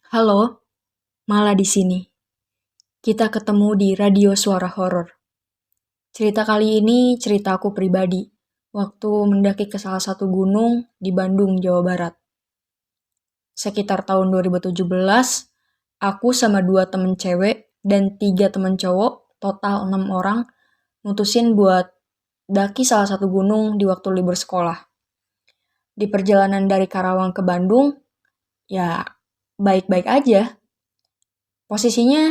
Halo, Mala di sini. Kita ketemu di Radio Suara Horor. Cerita kali ini cerita aku pribadi, waktu mendaki ke salah satu gunung di Bandung, Jawa Barat. Sekitar tahun 2017, aku sama 2 temen cewek dan 3 temen cowok, total 6 orang, mutusin buat daki salah satu gunung di waktu libur sekolah. Di perjalanan dari Karawang ke Bandung, ya baik-baik aja. Posisinya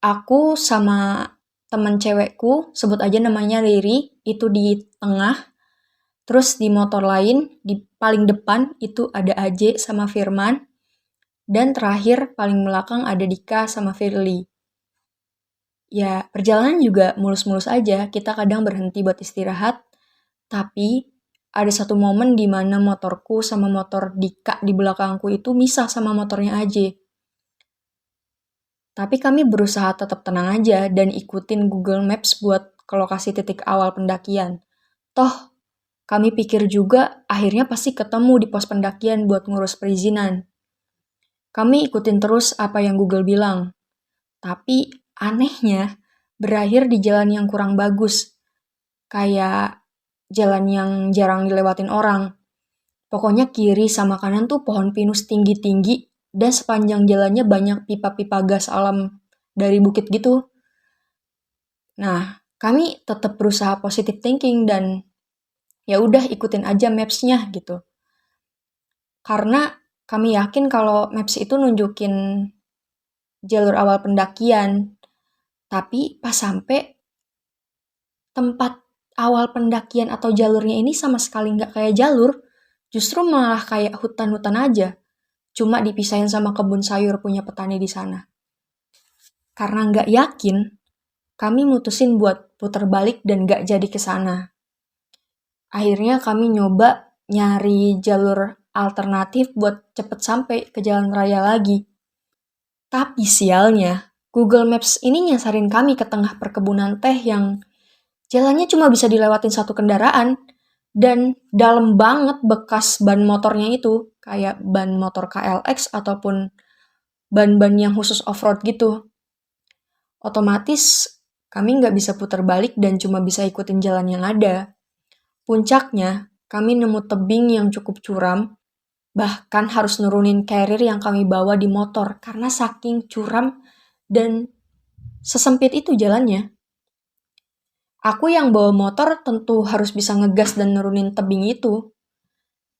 aku sama temen cewekku, sebut aja namanya Riri, itu di tengah. Terus di motor lain, di paling depan itu ada AJ sama Firman. Dan terakhir paling belakang ada Dika sama Firly. Ya, perjalanan juga mulus-mulus aja. Kita kadang berhenti buat istirahat. Tapi ada satu momen di mana motorku sama motor Dika di belakangku itu misah sama motornya AJ. Tapi kami berusaha tetap tenang aja dan ikutin Google Maps buat ke lokasi titik awal pendakian. Toh, kami pikir juga akhirnya pasti ketemu di pos pendakian buat ngurus perizinan. Kami ikutin terus apa yang Google bilang. Tapi anehnya, berakhir di jalan yang kurang bagus. Kayak jalan yang jarang dilewatin orang. Pokoknya kiri sama kanan tuh pohon pinus tinggi-tinggi dan sepanjang jalannya banyak pipa-pipa gas alam dari bukit gitu. Nah, kami tetap berusaha positive thinking dan ya udah ikutin aja maps-nya gitu. Karena kami yakin kalau maps itu nunjukin jalur awal pendakian. Tapi pas sampai tempat awal pendakian atau jalurnya ini sama sekali nggak kayak jalur, justru malah kayak hutan-hutan aja. Cuma dipisahin sama kebun sayur punya petani di sana. Karena nggak yakin, kami mutusin buat puter balik dan nggak jadi ke sana. Akhirnya kami nyoba nyari jalur alternatif buat cepet sampai ke jalan raya lagi. Tapi sialnya, Google Maps ini nyasarin kami ke tengah perkebunan teh yang jalannya cuma bisa dilewatin satu kendaraan. Dan dalam banget bekas ban motornya itu, kayak ban motor KLX ataupun ban-ban yang khusus off-road gitu. Otomatis kami nggak bisa putar balik dan cuma bisa ikutin jalan yang ada. Puncaknya, kami nemu tebing yang cukup curam, bahkan harus nurunin carrier yang kami bawa di motor karena saking curam dan sesempit itu jalannya. Aku yang bawa motor tentu harus bisa ngegas dan nurunin tebing itu.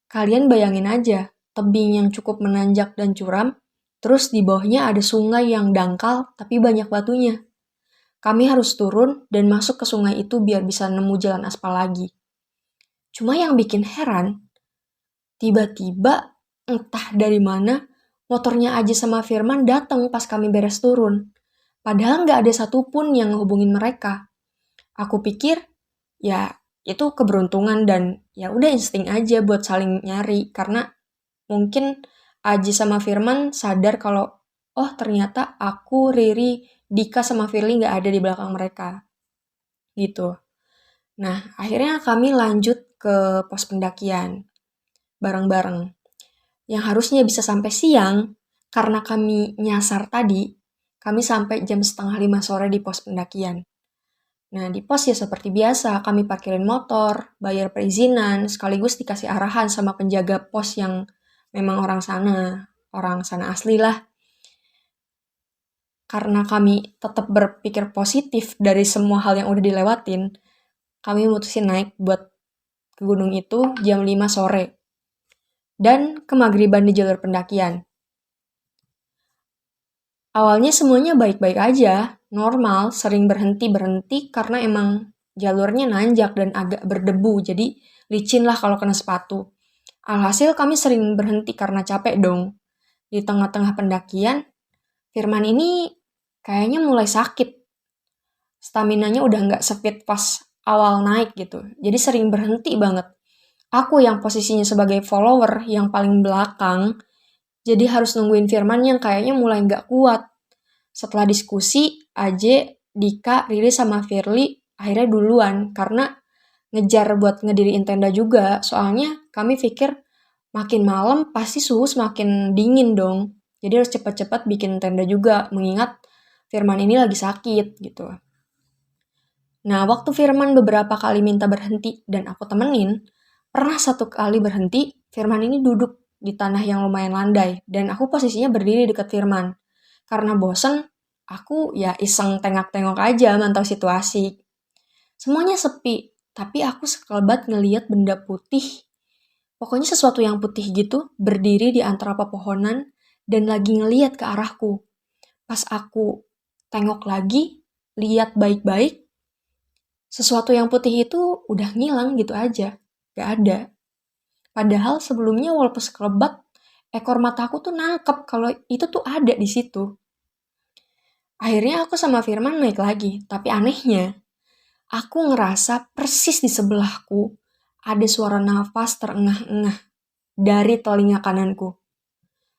Kalian bayangin aja, tebing yang cukup menanjak dan curam, terus di bawahnya ada sungai yang dangkal tapi banyak batunya. Kami harus turun dan masuk ke sungai itu biar bisa nemu jalan aspal lagi. Cuma yang bikin heran, tiba-tiba entah dari mana motornya aja sama Firman datang pas kami beres turun. Padahal nggak ada satupun yang ngehubungin mereka. Aku pikir, ya itu keberuntungan dan ya udah insting aja buat saling nyari karena mungkin Aji sama Firman sadar kalau oh ternyata aku, Riri, Dika sama Firly nggak ada di belakang mereka. Gitu. Nah, akhirnya kami lanjut ke pos pendakian bareng-bareng. Yang harusnya bisa sampai siang, karena kami nyasar tadi, kami sampai jam setengah 5 sore di pos pendakian. Nah, di pos ya seperti biasa, kami parkirin motor, bayar perizinan, sekaligus dikasih arahan sama penjaga pos yang memang orang sana asli lah. Karena kami tetap berpikir positif dari semua hal yang udah dilewatin, kami mutusin naik buat ke gunung itu jam 5 sore. Dan kemagriban di jalur pendakian. Awalnya semuanya baik-baik aja, normal, sering berhenti-berhenti karena emang jalurnya nanjak dan agak berdebu, jadi licin lah kalau kena sepatu. Alhasil kami sering berhenti karena capek dong. Di tengah-tengah pendakian, Firman ini kayaknya mulai sakit. Staminanya udah nggak sefit pas awal naik gitu, jadi sering berhenti banget. Aku yang posisinya sebagai follower yang paling belakang, jadi harus nungguin Firman yang kayaknya mulai nggak kuat. Setelah diskusi, Aje, Dika, Riri, sama Firly akhirnya duluan karena ngejar buat ngediriin tenda juga. Soalnya kami pikir Makin malam pasti suhu semakin dingin dong. Jadi harus cepat-cepat bikin tenda juga, mengingat Firman ini lagi sakit gitu. Nah, waktu Firman beberapa kali minta berhenti dan aku temenin, pernah satu kali berhenti, Firman ini duduk di tanah yang lumayan landai, dan aku posisinya berdiri dekat Firman. Karena bosen, aku ya iseng tengok-tengok aja mantau situasi. Semuanya sepi, tapi aku sekelebat ngeliat benda putih. Pokoknya sesuatu yang putih gitu, berdiri di antara pepohonan, dan lagi ngeliat ke arahku. Pas aku tengok lagi, lihat baik-baik, sesuatu yang putih itu udah ngilang gitu aja. Gak ada. Padahal sebelumnya walaupun sekelebat, ekor mataku tuh nangkep kalau itu tuh ada di situ. Akhirnya aku sama Firman naik lagi, tapi anehnya, aku ngerasa persis di sebelahku ada suara nafas terengah-engah dari telinga kananku.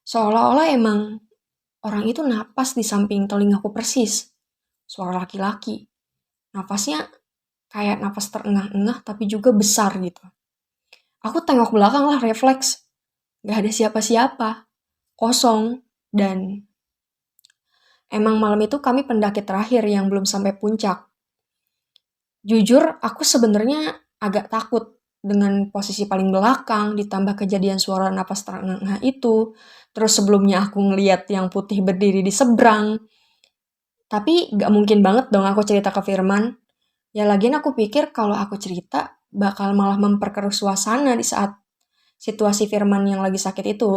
Seolah-olah emang orang itu napas di samping telingaku persis. Suara laki-laki. Nafasnya kayak napas terengah-engah tapi juga besar gitu. Aku tengok belakang lah refleks. Gak ada siapa-siapa. Kosong. Dan emang malam itu kami pendaki terakhir yang belum sampai puncak. Jujur, aku sebenarnya agak takut dengan posisi paling belakang, ditambah kejadian suara napas terengah itu. Terus sebelumnya aku ngeliat yang putih berdiri di seberang. Tapi gak mungkin banget dong aku cerita ke Firman. Ya lagian aku pikir kalau aku cerita, bakal malah memperkeruh suasana di saat situasi Firman yang lagi sakit itu.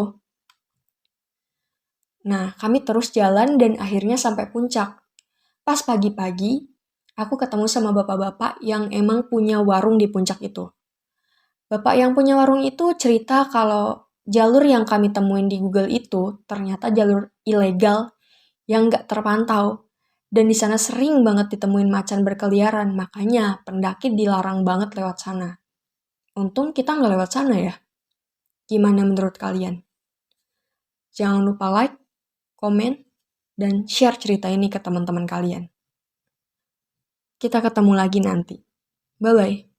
Nah, kami terus jalan dan akhirnya sampai puncak. Pas pagi-pagi, aku ketemu sama bapak-bapak yang emang punya warung di puncak itu. Bapak yang punya warung itu cerita kalau jalur yang kami temuin di Google itu ternyata jalur ilegal yang nggak terpantau. Dan di sana sering banget ditemuin macan berkeliaran, makanya pendaki dilarang banget lewat sana. Untung kita nggak lewat sana ya. Gimana menurut kalian? Jangan lupa like, komen, dan share cerita ini ke teman-teman kalian. Kita ketemu lagi nanti. Bye-bye.